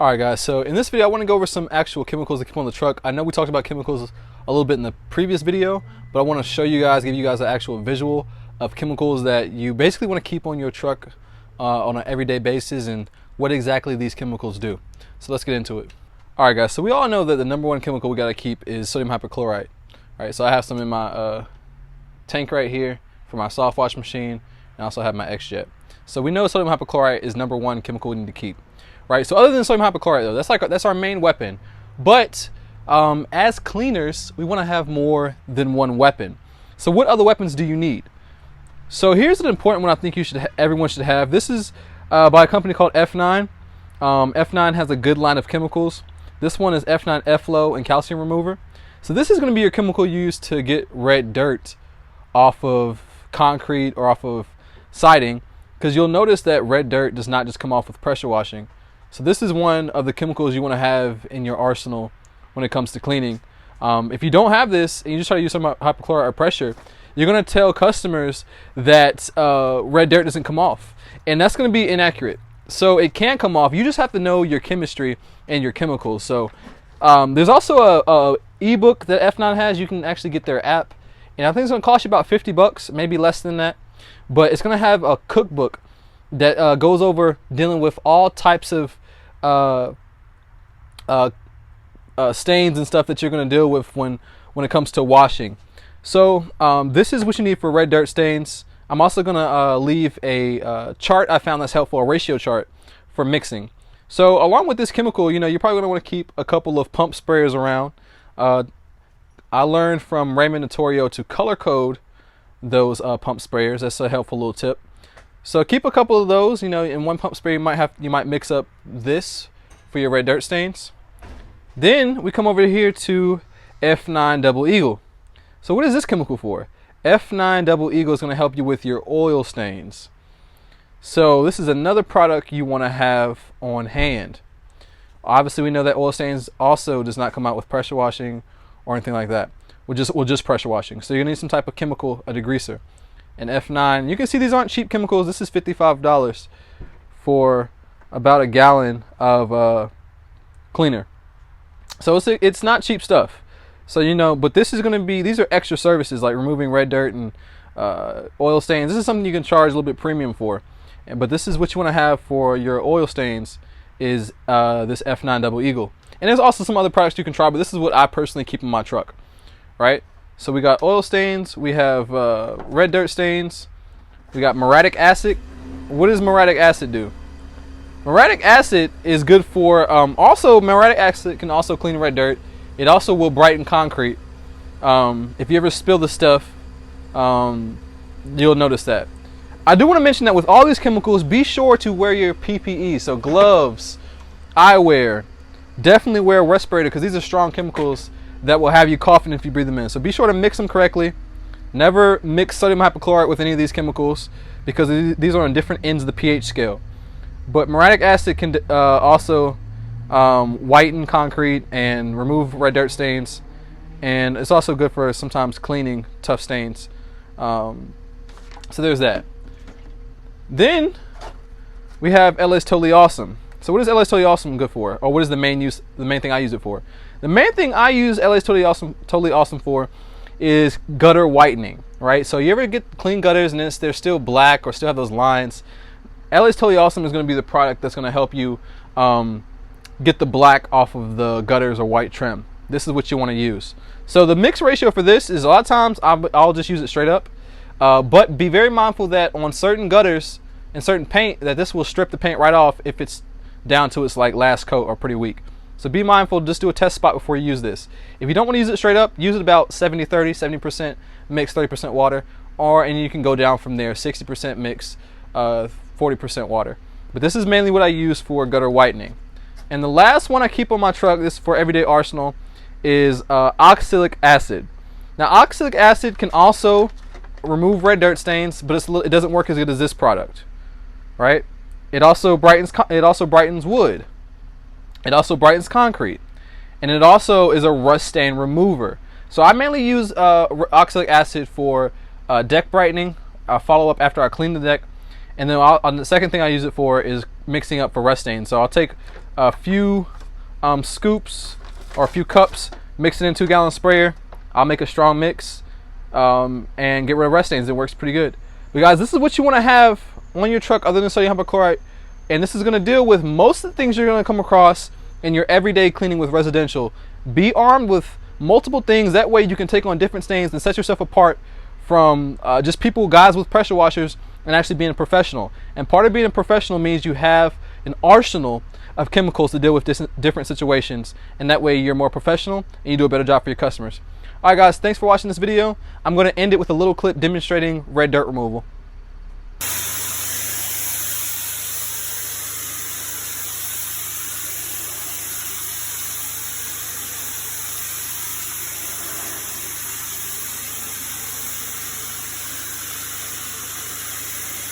Alright guys, so in this video I want to go over some actual chemicals that keep on the truck. I know we talked about chemicals a little bit in the previous video, but I want to show you guys, give you guys an actual visual of chemicals that you basically want to keep on your truck on an everyday basis and what exactly these chemicals do. So let's get into it. Alright guys, so we all know that the number one chemical we got to keep is sodium hypochlorite. Alright, so I have some in my tank right here for my soft wash machine, and I also have my X-Jet. So we know sodium hypochlorite is number one chemical we need to keep. Right, so other than sodium hypochlorite though, that's our main weapon. But as cleaners, we want to have more than one weapon. So what other weapons do you need? So here's an important one I think everyone should have. This is by a company called F9. F9 has a good line of chemicals. This one is F9 Efflow and calcium remover. So this is going to be your chemical used to get red dirt off of concrete or off of siding, because you'll notice that red dirt does not just come off with pressure washing. So this is one of the chemicals you want to have in your arsenal when it comes to cleaning. If you don't have this and you just try to use some hypochlorite or pressure, you're going to tell customers that red dirt doesn't come off. And that's going to be inaccurate. So it can come off. You just have to know your chemistry and your chemicals. So there's also a ebook that F9 has. You can actually get their app. And I think it's going to cost you about $50, maybe less than that. But it's going to have a cookbook that goes over dealing with all types of stains and stuff that you're going to deal with when it comes to washing. So this is what you need for red dirt stains. I'm also going to leave a chart I found that's helpful, a ratio chart for mixing. So along with this chemical, you're probably going to want to keep a couple of pump sprayers around. I learned from Raymond Notorio to color code those pump sprayers. That's a helpful little tip. So keep a couple of those. In one pump spray you might mix up this for your red dirt stains. Then we come over here to F9 Double Eagle. So what is this chemical for? F9 Double Eagle is going to help you with your oil stains. So this is another product you want to have on hand. Obviously we know that oil stains also does not come out with pressure washing or anything like that. We'll just pressure washing. So you're going to need some type of chemical, a degreaser. And F9, you can see these aren't cheap chemicals. This is $55 for about a gallon of cleaner. So it's not cheap stuff. So but this is going to be, these are extra services like removing red dirt and oil stains. This is something you can charge a little bit premium for. But this is what you want to have for your oil stains is this F9 Double Eagle. And there's also some other products you can try, but this is what I personally keep in my truck, right? So we got oil stains, we have red dirt stains, we got muriatic acid. What does muriatic acid do? Muriatic acid is good for, muriatic acid can also clean red dirt. It also will brighten concrete. If you ever spill the stuff, you'll notice that. I do want to mention that with all these chemicals, be sure to wear your PPE, so gloves, eyewear. Definitely wear a respirator because these are strong chemicals that will have you coughing if you breathe them in. So be sure to mix them correctly. Never mix sodium hypochlorite with any of these chemicals because these are on different ends of the pH scale. But muriatic acid can also whiten concrete and remove red dirt stains. And it's also good for sometimes cleaning tough stains. So there's that. Then we have LS Totally Awesome. So what is LS Totally Awesome good for? Or what is the main thing I use it for? The main thing I use LS Totally Awesome for is gutter whitening, right? So you ever get clean gutters and they're still black or still have those lines? LS Totally Awesome is going to be the product that's going to help you get the black off of the gutters or white trim. This is what you want to use. So the mix ratio for this is a lot of times I'll just use it straight up. But be very mindful that on certain gutters and certain paint that this will strip the paint right off if it's down to its last coat or pretty weak. So be mindful, just do a test spot before you use this. If you don't want to use it straight up, use it about 70-30, 70% mix, 30% water, and you can go down from there, 60% mix, 40% water. But this is mainly what I use for gutter whitening. And the last one I keep on my truck, this is for everyday arsenal, is oxalic acid. Now oxalic acid can also remove red dirt stains, but it doesn't work as good as this product, right? It also brightens wood. It also brightens concrete, and it also is a rust stain remover. So I mainly use oxalic acid for deck brightening. I'll follow up after I clean the deck, and then the second thing I use it for is mixing up for rust stains. So I'll take a few scoops or a few cups, mix it in 2-gallon sprayer. I'll make a strong mix and get rid of rust stains. It works pretty good. But guys, this is what you want to have on your truck other than sodium hypochlorite. And this is going to deal with most of the things you're going to come across in your everyday cleaning with residential. Be armed with multiple things. That way you can take on different stains and set yourself apart from just guys with pressure washers, and actually being a professional. And part of being a professional means you have an arsenal of chemicals to deal with different situations, and that way you're more professional and you do a better job for your customers. Alright guys, thanks for watching this video. I'm going to end it with a little clip demonstrating red dirt removal.